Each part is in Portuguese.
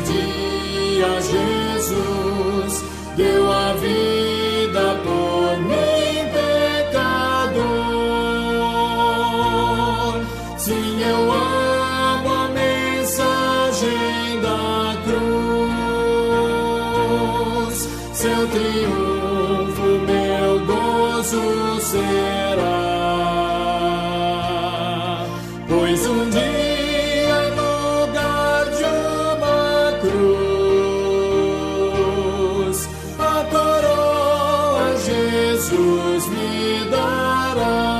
dia Jesus deu a vida por mim, pecador. Sim, eu amo a mensagem da cruz. Seu triunfo, meu gozo será. Pois um dia, em lugar de uma cruz, a coroa Jesus me dará.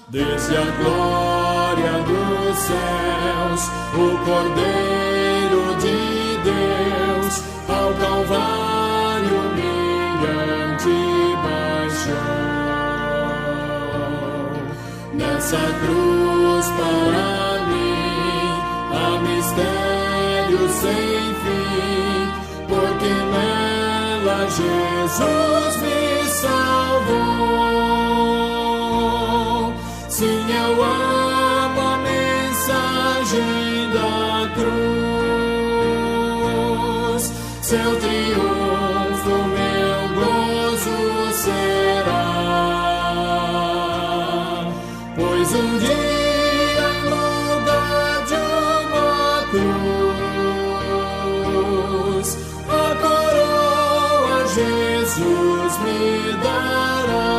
Desde a glória dos céus, o Cordeiro de Deus, ao Calvário humilhante baixou. Nessa cruz para mim há mistério sem fim, porque nela Jesus me salvou. Sim, eu amo a mensagem da cruz. Seu triunfo, meu gozo será. Pois um dia, em lugar de uma cruz, a coroa Jesus me dará.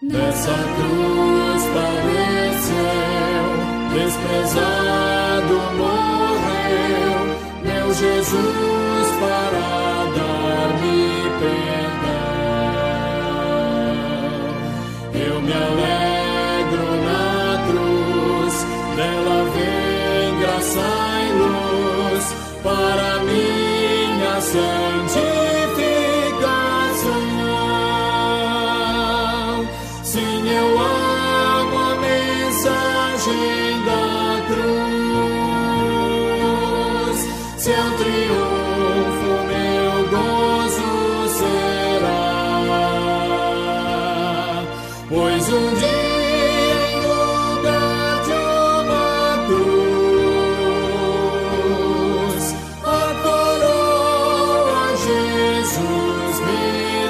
Nessa cruz padeceu, desprezado morreu, meu Jesus para dar-me perdão. Eu me alegro na cruz, dela vem graça e luz para minha santificação. Sim, eu amo a mensagem da cruz. Seu triunfo, meu gozo será. Pois um dia, em lugar de uma cruz, a coroa Jesus me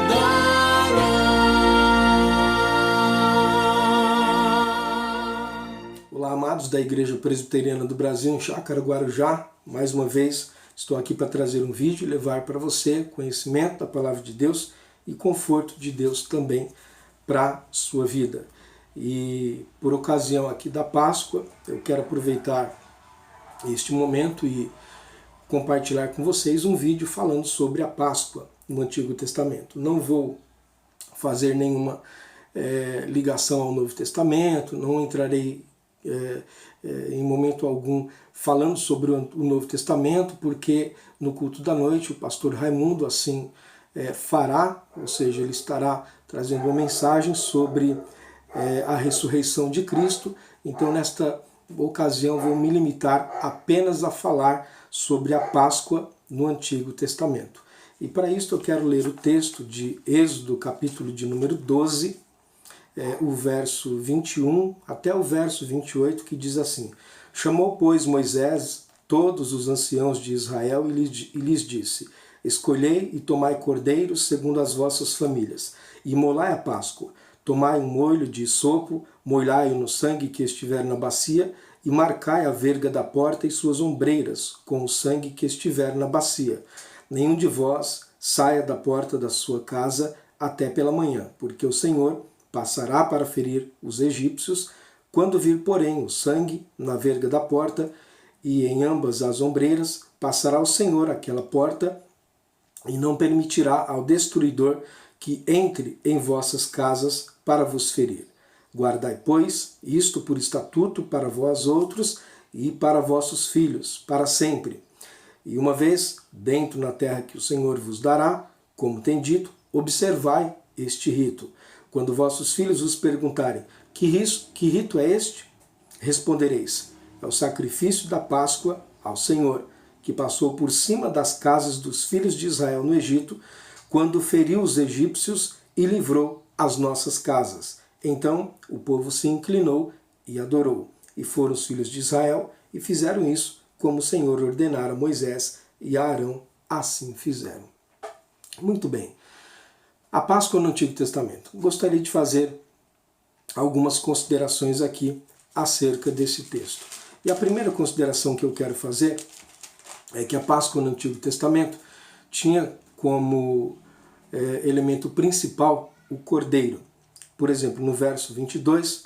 dará. Olá, amados da Igreja Presbiteriana do Brasil, em Chácara, Guarujá. Mais uma vez, estou aqui para trazer um vídeo e levar para você conhecimento da Palavra de Deus e conforto de Deus também para a sua vida. E por ocasião aqui da Páscoa, eu quero aproveitar este momento e compartilhar com vocês um vídeo falando sobre a Páscoa no Antigo Testamento. Não vou fazer nenhuma ligação ao Novo Testamento, não entrarei em momento algum falando sobre o Novo Testamento, porque no culto da noite o pastor Raimundo assim fará, ou seja, ele estará trazendo uma mensagem sobre a ressurreição de Cristo. Então nesta ocasião vou me limitar apenas a falar sobre a Páscoa no Antigo Testamento. E para isso eu quero ler o texto de Êxodo, capítulo de número 12, o verso 21 até o verso 28, que diz assim: Chamou, pois, Moisés todos os anciãos de Israel e lhes disse: Escolhei e tomai cordeiros segundo as vossas famílias, e molai a Páscoa. Tomai um molho de sopo, molhai-o no sangue que estiver na bacia, e marcai a verga da porta e suas ombreiras com o sangue que estiver na bacia. Nenhum de vós saia da porta da sua casa até pela manhã, porque o Senhor passará para ferir os egípcios. Quando vir, porém, o sangue na verga da porta e em ambas as ombreiras, passará o Senhor aquela porta e não permitirá ao destruidor que entre em vossas casas para vos ferir. Guardai, pois, isto por estatuto para vós outros e para vossos filhos, para sempre. E uma vez dentro na terra que o Senhor vos dará, como tem dito, observai este rito. Quando vossos filhos vos perguntarem: que rito é este? Respondereis: É o sacrifício da Páscoa ao Senhor, que passou por cima das casas dos filhos de Israel no Egito, quando feriu os egípcios e livrou as nossas casas. Então o povo se inclinou e adorou. E foram os filhos de Israel e fizeram isso como o Senhor ordenara a Moisés e a Arão, assim fizeram. Muito bem. A Páscoa no Antigo Testamento. Gostaria de fazer algumas considerações aqui acerca desse texto. E a primeira consideração que eu quero fazer é que a Páscoa no Antigo Testamento tinha como elemento principal o cordeiro. Por exemplo, no verso 22,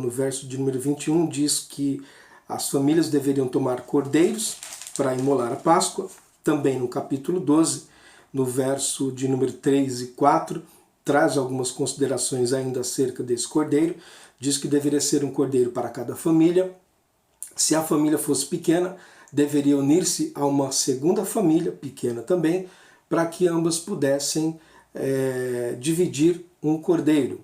no verso de número 21, diz que as famílias deveriam tomar cordeiros para imolar a Páscoa. Também no capítulo 12, no verso de número 3 e 4, traz algumas considerações ainda acerca desse cordeiro. Diz que deveria ser um cordeiro para cada família. Se a família fosse pequena, deveria unir-se a uma segunda família, pequena também, para que ambas pudessem dividir um cordeiro.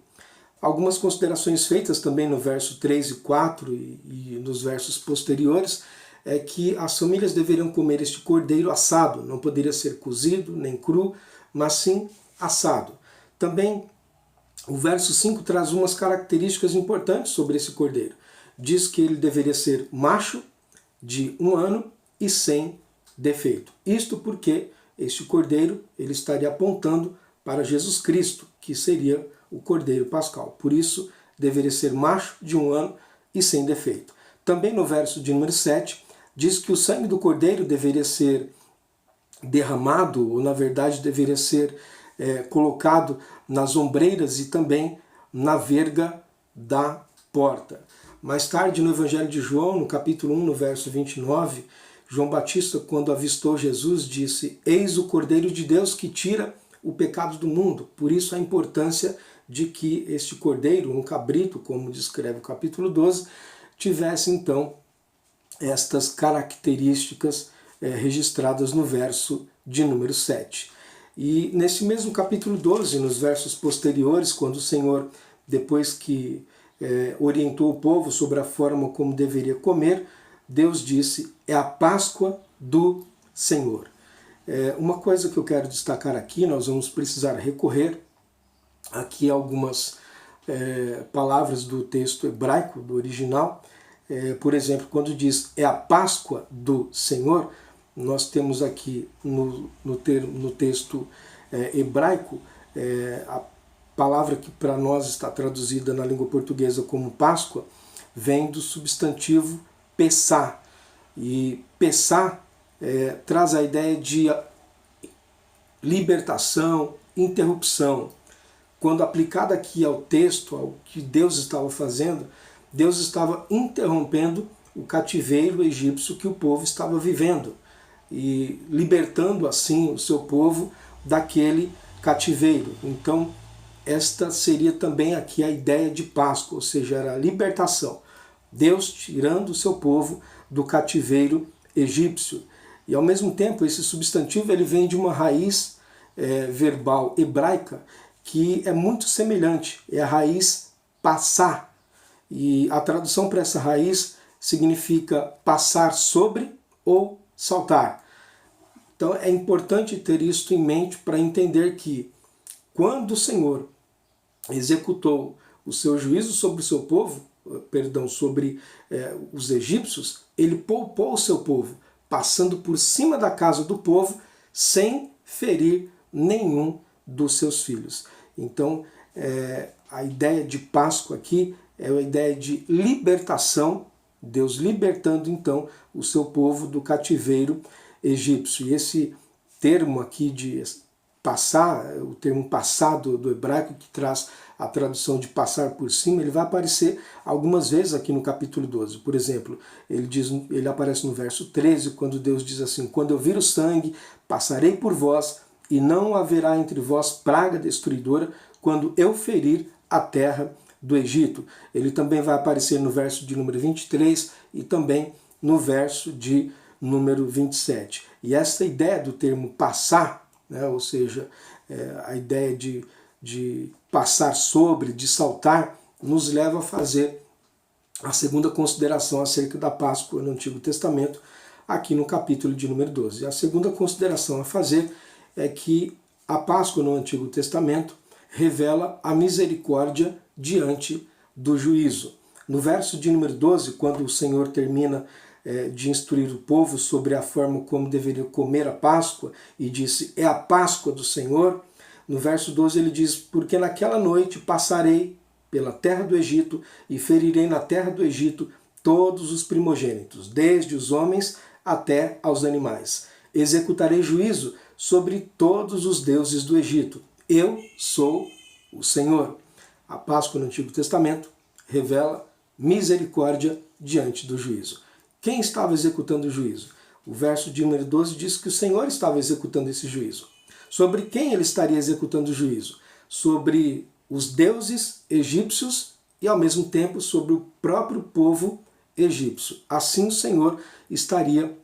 Algumas considerações feitas também no verso 3 e 4 e nos versos posteriores é que as famílias deveriam comer este cordeiro assado, não poderia ser cozido nem cru, mas sim assado. Também o verso 5 traz umas características importantes sobre esse cordeiro. Diz que ele deveria ser macho, de 1 ano e sem defeito. Isto porque este cordeiro ele estaria apontando para Jesus Cristo, que seria o cordeiro pascal. Por isso, deveria ser macho, de 1 ano e sem defeito. Também no verso de número 7, diz que o sangue do cordeiro deveria ser derramado, ou na verdade deveria ser colocado nas ombreiras e também na verga da porta. Mais tarde, no Evangelho de João, no capítulo 1, no verso 29, João Batista, quando avistou Jesus, disse: "Eis o Cordeiro de Deus que tira o pecado do mundo". Por isso a importância de que este cordeiro, um cabrito, como descreve o capítulo 12, tivesse então estas características registradas no verso de número 7. E nesse mesmo capítulo 12, nos versos posteriores, quando o Senhor, depois que orientou o povo sobre a forma como deveria comer, Deus disse: "É a Páscoa do Senhor". Uma coisa que eu quero destacar aqui, nós vamos precisar recorrer aqui a algumas palavras do texto hebraico, do original. Por exemplo, quando diz "é a Páscoa do Senhor", nós temos aqui no texto hebraico a palavra que para nós está traduzida na língua portuguesa como Páscoa, vem do substantivo Pessá. E Pessá traz a ideia de libertação, interrupção. Quando aplicada aqui ao texto, ao que Deus estava fazendo, Deus estava interrompendo o cativeiro egípcio que o povo estava vivendo e libertando assim o seu povo daquele cativeiro. Então, esta seria também aqui a ideia de Páscoa, ou seja, era a libertação. Deus tirando o seu povo do cativeiro egípcio. E ao mesmo tempo, esse substantivo ele vem de uma raiz verbal hebraica que é muito semelhante, é a raiz passar. E a tradução para essa raiz significa passar sobre ou saltar. Então é importante ter isso em mente para entender que quando o Senhor executou o seu juízo sobre o seu povo, sobre os egípcios, ele poupou o seu povo, passando por cima da casa do povo, sem ferir nenhum dos seus filhos. Então, a ideia de Páscoa aqui é a ideia de libertação, Deus libertando então o seu povo do cativeiro egípcio. E esse termo aqui de passar, o termo passado do hebraico, que traz a tradução de passar por cima, ele vai aparecer algumas vezes aqui no capítulo 12. Por exemplo, ele aparece no verso 13, quando Deus diz assim: "Quando eu vir o sangue, passarei por vós, e não haverá entre vós praga destruidora, quando eu ferir a terra do Egito". Ele também vai aparecer no verso de número 23 e também no verso de número 27. E essa ideia do termo passar, ou seja, a ideia de passar sobre, de saltar, nos leva a fazer a segunda consideração acerca da Páscoa no Antigo Testamento, aqui no capítulo de número 12. A segunda consideração a fazer é que a Páscoa no Antigo Testamento revela a misericórdia diante do juízo. No verso de número 12, quando o Senhor termina de instruir o povo sobre a forma como deveria comer a Páscoa, e disse, é a Páscoa do Senhor, no verso 12 ele diz, porque naquela noite passarei pela terra do Egito e ferirei na terra do Egito todos os primogênitos, desde os homens até aos animais. Executarei juízo sobre todos os deuses do Egito. Eu sou o Senhor. A Páscoa no Antigo Testamento revela misericórdia diante do juízo. Quem estava executando o juízo? O verso de número 12 diz que o Senhor estava executando esse juízo. Sobre quem ele estaria executando o juízo? Sobre os deuses egípcios e, ao mesmo tempo, sobre o próprio povo egípcio. Assim o Senhor estaria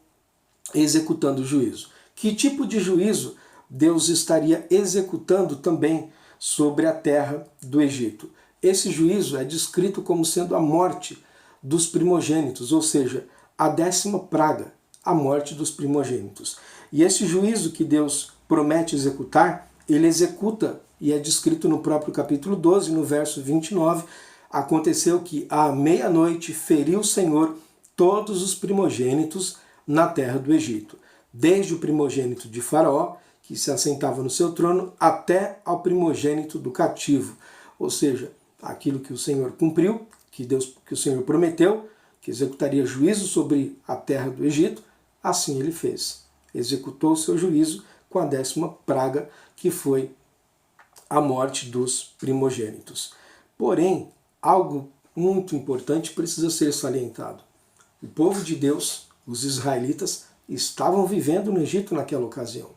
executando o juízo. Que tipo de juízo Deus estaria executando também sobre a terra do Egito? Esse juízo é descrito como sendo a morte dos primogênitos, ou seja, a 10ª praga, a morte dos primogênitos. E esse juízo que Deus promete executar, ele executa, e é descrito no próprio capítulo 12, no verso 29, aconteceu que à meia-noite feriu o Senhor todos os primogênitos na terra do Egito, desde o primogênito de Faraó, que se assentava no seu trono, até ao primogênito do cativo. Ou seja, aquilo que o Senhor cumpriu, que o Senhor prometeu, que executaria juízo sobre a terra do Egito, assim ele fez. Executou o seu juízo com a 10ª praga, que foi a morte dos primogênitos. Porém, algo muito importante precisa ser salientado. O povo de Deus, os israelitas, estavam vivendo no Egito naquela ocasião.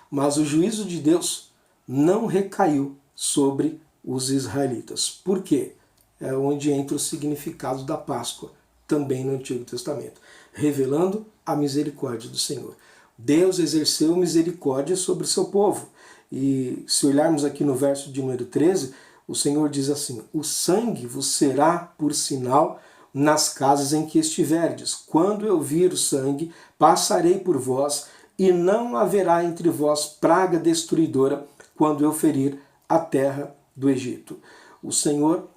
Mas o juízo de Deus não recaiu sobre os israelitas. Por quê? É onde entra o significado da Páscoa, também no Antigo Testamento, revelando a misericórdia do Senhor. Deus exerceu misericórdia sobre o seu povo. E se olharmos aqui no verso de número 13, o Senhor diz assim, o sangue vos será por sinal nas casas em que estiverdes. Quando eu vir o sangue, passarei por vós, e não haverá entre vós praga destruidora quando eu ferir a terra do Egito. O Senhor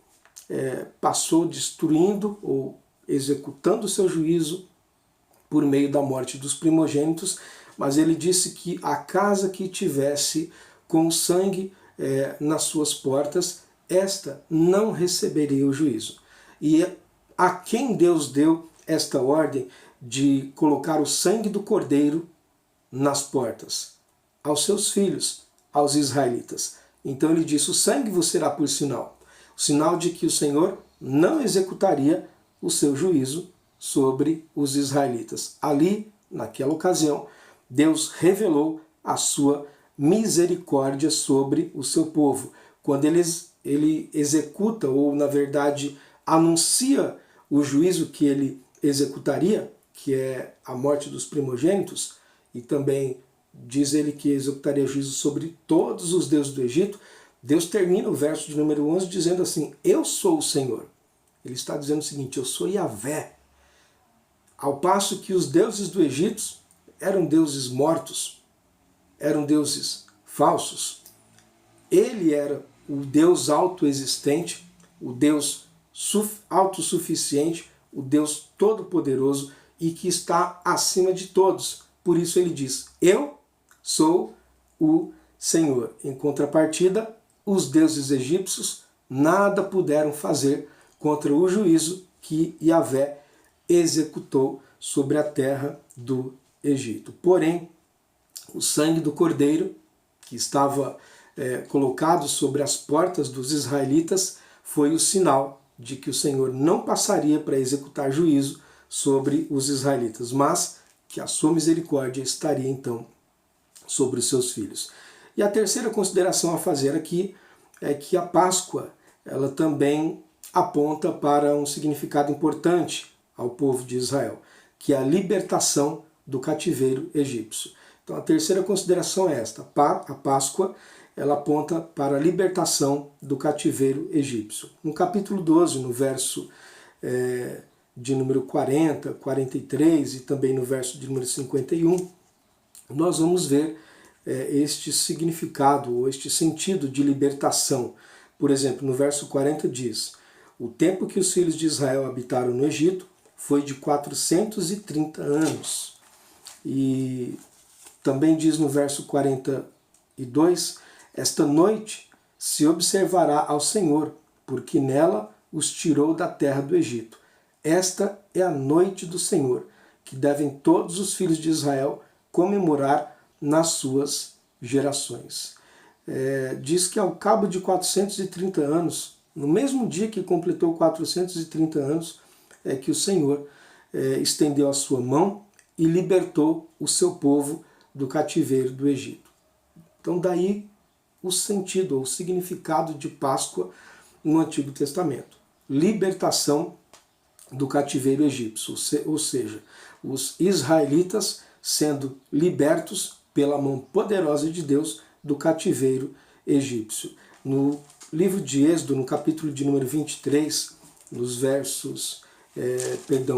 passou destruindo ou executando o seu juízo por meio da morte dos primogênitos, mas ele disse que a casa que tivesse com sangue nas suas portas, esta não receberia o juízo. E a quem Deus deu esta ordem de colocar o sangue do cordeiro nas portas? Aos seus filhos, aos israelitas. Então ele disse, o sangue vos será por sinal. O sinal de que o Senhor não executaria o seu juízo sobre os israelitas. Ali, naquela ocasião, Deus revelou a sua misericórdia sobre o seu povo. Quando ele executa, ou na verdade anuncia o juízo que ele executaria, que é a morte dos primogênitos, e também diz ele que executaria juízo sobre todos os deuses do Egito, Deus termina o verso de número 11 dizendo assim, eu sou o Senhor. Ele está dizendo o seguinte, eu sou Yahvé. Ao passo que os deuses do Egito eram deuses mortos, eram deuses falsos. Ele era o Deus autoexistente, o Deus autossuficiente, o Deus todo-poderoso e que está acima de todos. Por isso ele diz, eu sou o Senhor. Em contrapartida, os deuses egípcios nada puderam fazer contra o juízo que Yahvé executou sobre a terra do Egito. Porém, o sangue do cordeiro, que estava colocado sobre as portas dos israelitas, foi o sinal de que o Senhor não passaria para executar juízo sobre os israelitas, mas que a sua misericórdia estaria então sobre os seus filhos. E a terceira consideração a fazer aqui é que a Páscoa, ela também aponta para um significado importante ao povo de Israel, que é a libertação do cativeiro egípcio. Então a terceira consideração é esta, a Páscoa, ela aponta para a libertação do cativeiro egípcio. No capítulo 12, no verso de número 40, 43 e também no verso de número 51, nós vamos ver este significado ou este sentido de libertação. Por exemplo, no verso 40 diz: o tempo que os filhos de Israel habitaram no Egito foi de 430 anos. E também diz no verso 42, esta noite se observará ao Senhor, porque nela os tirou da terra do Egito. Esta é a noite do Senhor, que devem todos os filhos de Israel comemorar nas suas gerações. Diz que ao cabo de 430 anos, no mesmo dia que completou 430 anos, é que o Senhor estendeu a sua mão e libertou o seu povo do cativeiro do Egito. Então daí o sentido, ou o significado de Páscoa no Antigo Testamento. Libertação do cativeiro egípcio, ou seja, os israelitas sendo libertos pela mão poderosa de Deus do cativeiro egípcio. No livro de Êxodo, no capítulo de número 23, nos versos,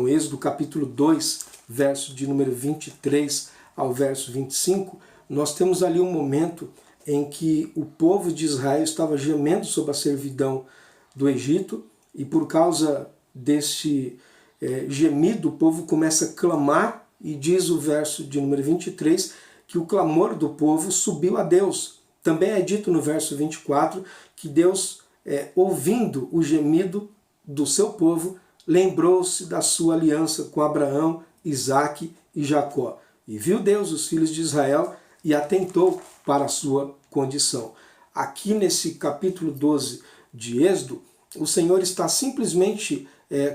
Êxodo capítulo 2, verso de número 23 ao verso 25, nós temos ali um momento em que o povo de Israel estava gemendo sob a servidão do Egito, e por causa deste gemido, o povo começa a clamar, e diz o verso de número 23, que o clamor do povo subiu a Deus. Também é dito no verso 24 que Deus, ouvindo o gemido do seu povo, lembrou-se da sua aliança com Abraão, Isaque e Jacó. E viu Deus os filhos de Israel e atentou para a sua condição. Aqui nesse capítulo 12 de Êxodo, o Senhor está simplesmente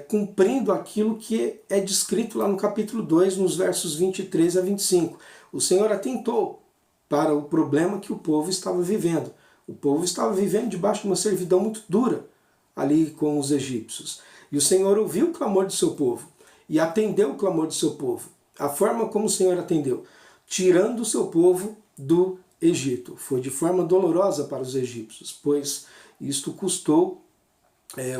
cumprindo aquilo que é descrito lá no capítulo 2, nos versos 23 a 25. O Senhor atentou para o problema que o povo estava vivendo. O povo estava vivendo debaixo de uma servidão muito dura ali com os egípcios. E o Senhor ouviu o clamor do seu povo e atendeu o clamor do seu povo. A forma como o Senhor atendeu, tirando o seu povo do Egito. Foi de forma dolorosa para os egípcios, pois isto custou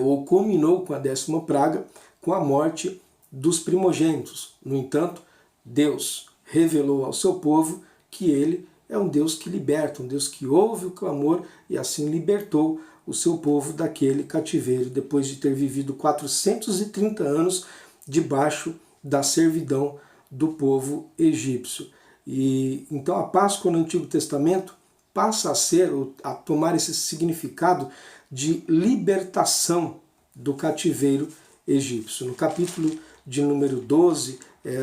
ou culminou com a 10ª praga, com a morte dos primogênitos. No entanto, Deus revelou ao seu povo que ele é um Deus que liberta, um Deus que ouve o clamor, e assim libertou o seu povo daquele cativeiro, depois de ter vivido 430 anos debaixo da servidão do povo egípcio. E então a Páscoa no Antigo Testamento passa a ser, a tomar esse significado de libertação do cativeiro egípcio. No capítulo de número 12,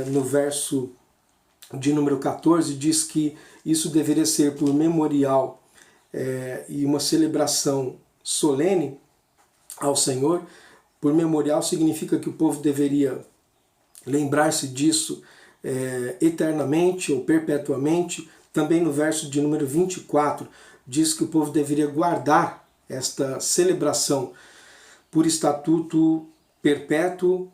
no verso de número 14, diz que isso deveria ser por memorial e uma celebração solene ao Senhor. Por memorial significa que o povo deveria lembrar-se disso eternamente ou perpetuamente. Também no verso de número 24 diz que o povo deveria guardar esta celebração por estatuto perpétuo.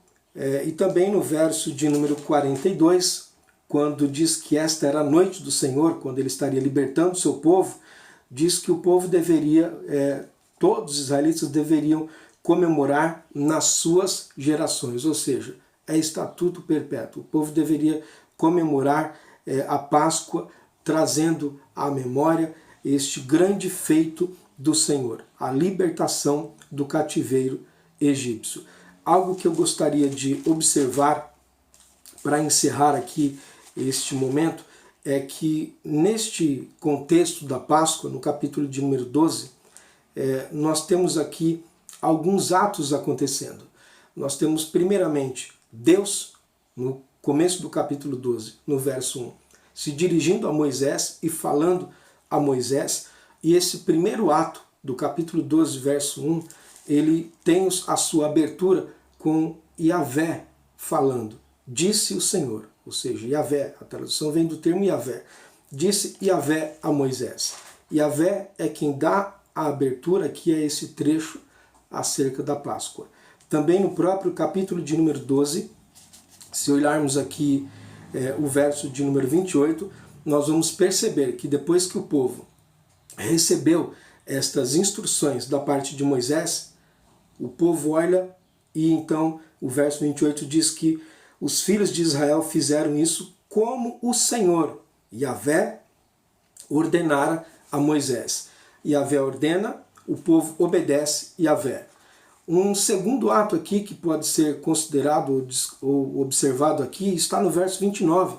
E também no verso de número 42, quando diz que esta era a noite do Senhor, quando ele estaria libertando o seu povo, diz que o povo deveria, todos os israelitas deveriam comemorar nas suas gerações, ou seja, é estatuto perpétuo. O povo deveria comemorar a Páscoa, trazendo à memória este grande feito do Senhor, a libertação do cativeiro egípcio. Algo que eu gostaria de observar para encerrar aqui este momento é que neste contexto da Páscoa, no capítulo de número 12, nós temos aqui alguns atos acontecendo. Nós temos primeiramente Deus, no começo do capítulo 12, no verso 1, se dirigindo a Moisés e falando a Moisés, e esse primeiro ato do capítulo 12, verso 1, ele tem a sua abertura com Yahvé falando. Disse o Senhor, ou seja, Yahvé, a tradução vem do termo Yahvé. Disse Yahvé a Moisés. Yahvé é quem dá a abertura, que é esse trecho acerca da Páscoa. Também no próprio capítulo de número 12, se olharmos aqui o verso de número 28, nós vamos perceber que depois que o povo recebeu estas instruções da parte de Moisés, o povo olha E então o verso 28 diz que os filhos de Israel fizeram isso como o Senhor, Yahvé, ordenara a Moisés. Yahvé ordena, o povo obedece Yahvé. Um segundo ato aqui que pode ser considerado ou observado aqui está no verso 29,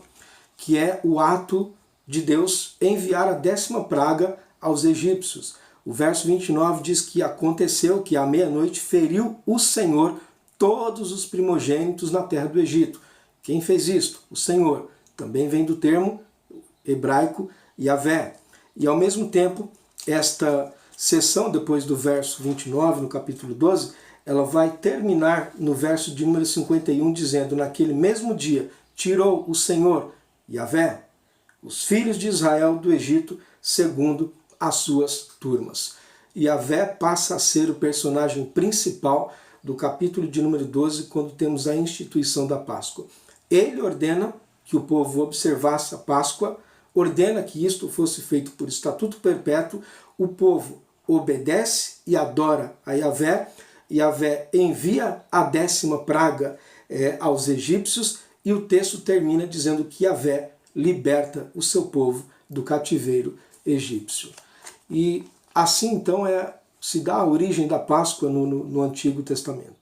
que é o ato de Deus enviar a 10ª praga aos egípcios. O verso 29 diz que aconteceu que à meia-noite feriu o Senhor todos os primogênitos na terra do Egito. Quem fez isto? O Senhor. Também vem do termo hebraico Yahvé. E ao mesmo tempo, esta sessão, depois do verso 29, no capítulo 12, ela vai terminar no verso de número 51, dizendo: naquele mesmo dia tirou o Senhor, Yahvé, os filhos de Israel do Egito, segundo as suas turmas. Yahvé passa a ser o personagem principal do capítulo de número 12, quando temos a instituição da Páscoa. Ele ordena que o povo observasse a Páscoa, ordena que isto fosse feito por estatuto perpétuo, o povo obedece e adora a Yahvé, Yahvé envia a 10ª praga aos egípcios, e o texto termina dizendo que Yahvé liberta o seu povo do cativeiro egípcio. E assim então se dá a origem da Páscoa no Antigo Testamento.